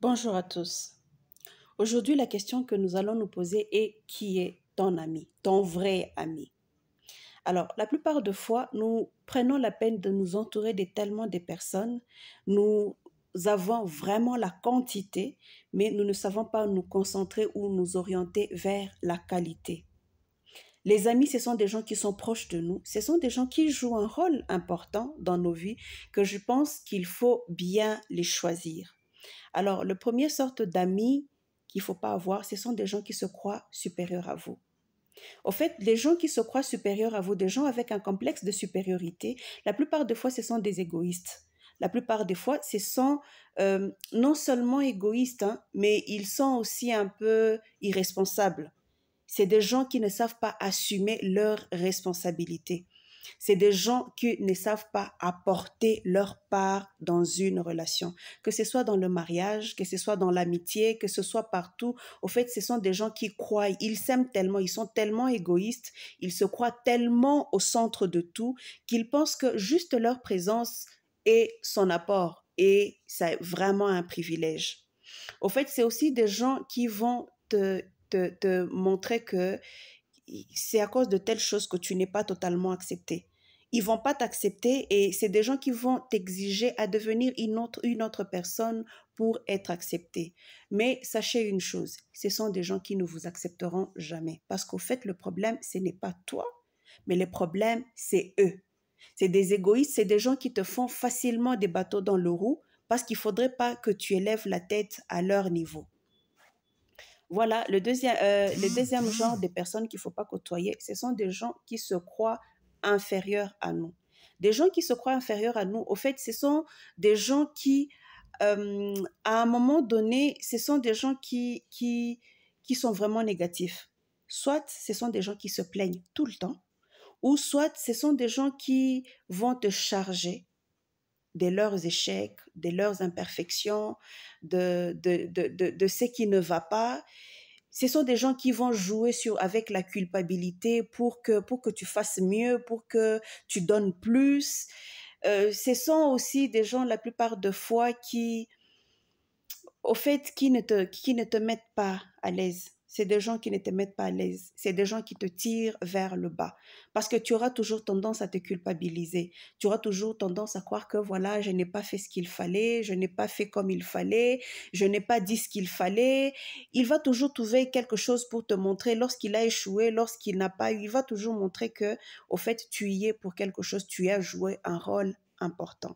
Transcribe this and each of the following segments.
Bonjour à tous. Aujourd'hui, la question que nous allons nous poser est qui est ton ami, ton vrai ami? Alors, la plupart de fois, nous prenons la peine de nous entourer de tellement de personnes. Nous avons vraiment la quantité, mais nous ne savons pas nous concentrer ou nous orienter vers la qualité. Les amis, ce sont des gens qui sont proches de nous. Ce sont des gens qui jouent un rôle important dans nos vies que je pense qu'il faut bien les choisir. Alors, le premier sorte d'amis qu'il ne faut pas avoir, ce sont des gens qui se croient supérieurs à vous. Au fait, les gens qui se croient supérieurs à vous, des gens avec un complexe de supériorité, la plupart des fois, ce sont des égoïstes. La plupart des fois, ce sont non seulement égoïstes, hein, mais ils sont aussi un peu irresponsables. C'est des gens qui ne savent pas assumer leurs responsabilités. C'est des gens qui ne savent pas apporter leur part dans une relation, que ce soit dans le mariage, que ce soit dans l'amitié, que ce soit partout. Au fait, ce sont des gens qui croient, ils s'aiment tellement, ils sont tellement égoïstes, ils se croient tellement au centre de tout qu'ils pensent que juste leur présence est son apport et c'est vraiment un privilège. Au fait, c'est aussi des gens qui vont te montrer que c'est à cause de telle chose que tu n'es pas totalement accepté. Ils vont pas t'accepter et c'est des gens qui vont t'exiger à devenir une autre personne pour être accepté. Mais sachez une chose, ce sont des gens qui ne vous accepteront jamais. Parce qu'au fait, le problème, ce n'est pas toi, mais le problème, c'est eux. C'est des égoïstes, c'est des gens qui te font facilement des bateaux dans le roue parce qu'il faudrait pas que tu élèves la tête à leur niveau. Voilà, le deuxième genre de personnes qu'il ne faut pas côtoyer, ce sont des gens qui se croient inférieurs à nous. Des gens qui se croient inférieurs à nous, au fait, ce sont des gens qui, à un moment donné, ce sont des gens qui sont vraiment négatifs. Soit ce sont des gens qui se plaignent tout le temps, ou soit ce sont des gens qui vont te charger de leurs échecs, de leurs imperfections, de ce qui ne va pas. Ce sont des gens qui vont jouer avec la culpabilité pour que tu fasses mieux, pour que tu donnes plus. Ce sont aussi des gens, la plupart de fois, au fait, qui ne te mettent pas à l'aise. C'est des gens qui ne te mettent pas à l'aise. C'est des gens qui te tirent vers le bas. Parce que tu auras toujours tendance à te culpabiliser. Tu auras toujours tendance à croire que voilà, je n'ai pas fait ce qu'il fallait, je n'ai pas fait comme il fallait, je n'ai pas dit ce qu'il fallait. Il va toujours trouver quelque chose pour te montrer lorsqu'il a échoué, lorsqu'il n'a pas eu. Il va toujours montrer que, au fait, tu y es pour quelque chose, tu as joué un rôle important.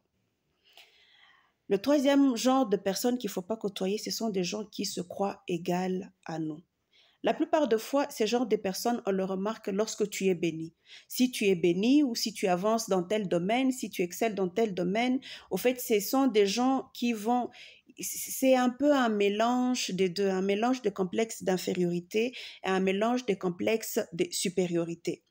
Le troisième genre de personnes qu'il ne faut pas côtoyer, ce sont des gens qui se croient égales à nous. La plupart de fois, ces genres de personnes, on le remarque lorsque tu es béni. Si tu es béni ou si tu avances dans tel domaine, si tu excelles dans tel domaine, au fait, ce sont des gens qui vont... C'est un peu un mélange des deux, un mélange de complexes d'infériorité et un mélange de complexes de supériorité.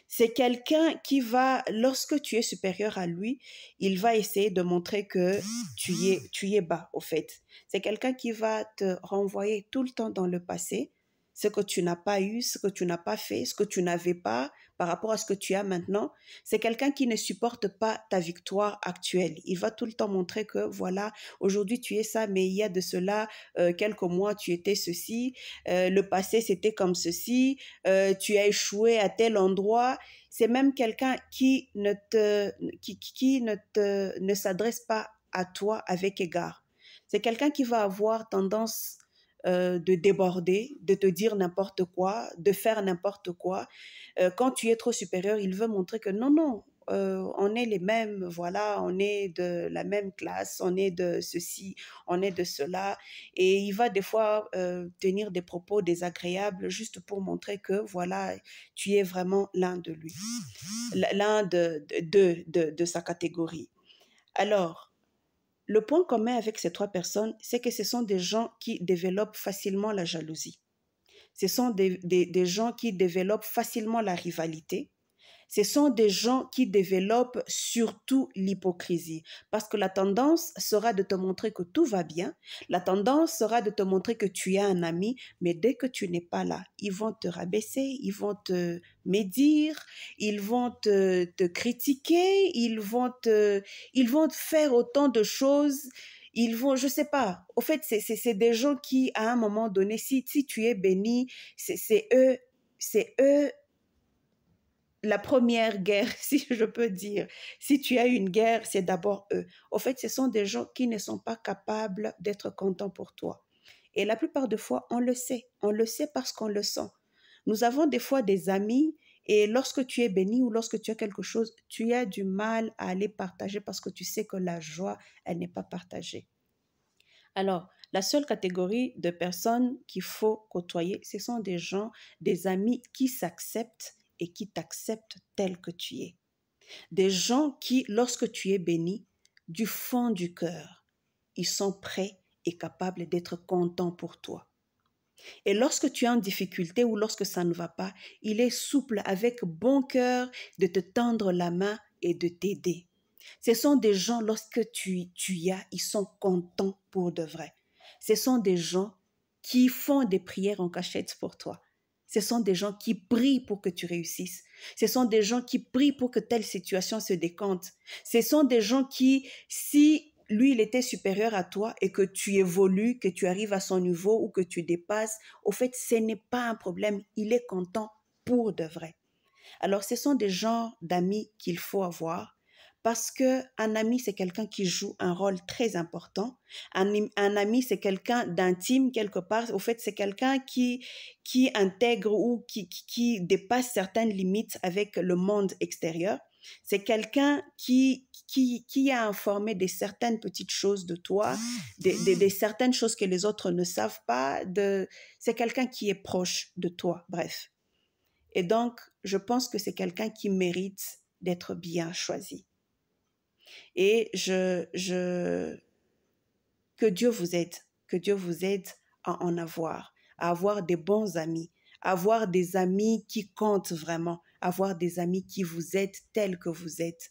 C'est quelqu'un qui va, lorsque tu es supérieur à lui, il va essayer de montrer que tu y es bas, au fait. C'est quelqu'un qui va te renvoyer tout le temps dans le passé, ce que tu n'as pas eu, ce que tu n'as pas fait, ce que tu n'avais pas par rapport à ce que tu as maintenant. C'est quelqu'un qui ne supporte pas ta victoire actuelle. Il va tout le temps montrer que voilà, aujourd'hui tu es ça, mais il y a de cela quelques mois tu étais ceci, le passé c'était comme ceci, tu as échoué à tel endroit. C'est même quelqu'un qui ne s'adresse pas à toi avec égard. C'est quelqu'un qui va avoir tendance de déborder, de te dire n'importe quoi, de faire n'importe quoi. Quand tu es trop supérieur, il veut montrer que non, non, on est les mêmes, voilà, on est de la même classe, on est de ceci, on est de cela. Et il va des fois tenir des propos désagréables juste pour montrer que, voilà, tu es vraiment l'un de lui, l'un de sa catégorie. Alors, le point commun avec ces trois personnes, c'est que ce sont des gens qui développent facilement la jalousie. Ce sont des gens qui développent facilement la rivalité. Ce sont des gens qui développent surtout l'hypocrisie. Parce que la tendance sera de te montrer que tout va bien. La tendance sera de te montrer que tu as un ami. Mais dès que tu n'es pas là, ils vont te rabaisser, ils vont te médire, ils vont te critiquer, ils vont faire autant de choses. ils vont, je sais pas. Au fait, c'est des gens qui, à un moment donné, si tu es béni, c'est eux la première guerre, si je peux dire. Si tu as une guerre, c'est d'abord eux. Au fait, ce sont des gens qui ne sont pas capables d'être contents pour toi. Et la plupart des fois, on le sait. On le sait parce qu'on le sent. Nous avons des fois des amis et lorsque tu es béni ou lorsque tu as quelque chose, tu as du mal à aller partager parce que tu sais que la joie, elle n'est pas partagée. Alors, la seule catégorie de personnes qu'il faut côtoyer, ce sont des gens, des amis qui s'acceptent et qui t'acceptent tel que tu es. Des gens qui, lorsque tu es béni, du fond du cœur, ils sont prêts et capables d'être contents pour toi. Et lorsque tu es en difficulté ou lorsque ça ne va pas, il est souple avec bon cœur de te tendre la main et de t'aider. Ce sont des gens, lorsque tu y as, ils sont contents pour de vrai. Ce sont des gens qui font des prières en cachette pour toi. Ce sont des gens qui prient pour que tu réussisses. Ce sont des gens qui prient pour que telle situation se décante. Ce sont des gens qui, si lui, il était supérieur à toi et que tu évolues, que tu arrives à son niveau ou que tu dépasses, au fait, ce n'est pas un problème. Il est content pour de vrai. Alors, ce sont des genres d'amis qu'il faut avoir parce qu'un ami, c'est quelqu'un qui joue un rôle très important. Un ami, c'est quelqu'un d'intime quelque part. Au fait, c'est quelqu'un qui intègre ou qui dépasse certaines limites avec le monde extérieur. C'est quelqu'un qui a informé de certaines petites choses de toi, de certaines choses que les autres ne savent pas. C'est quelqu'un qui est proche de toi, bref. Et donc, je pense que c'est quelqu'un qui mérite d'être bien choisi. Et que Dieu vous aide à en avoir, à avoir des bons amis, à avoir des amis qui comptent vraiment, à avoir des amis qui vous aident tels que vous êtes,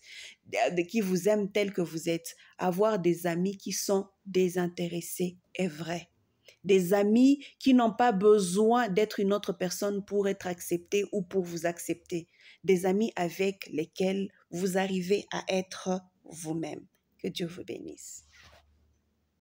qui vous aiment tels que vous êtes, à avoir des amis qui sont désintéressés et vrais. Des amis qui n'ont pas besoin d'être une autre personne pour être acceptés ou pour vous accepter. Des amis avec lesquels vous arrivez à être vous-même. Que Dieu vous bénisse.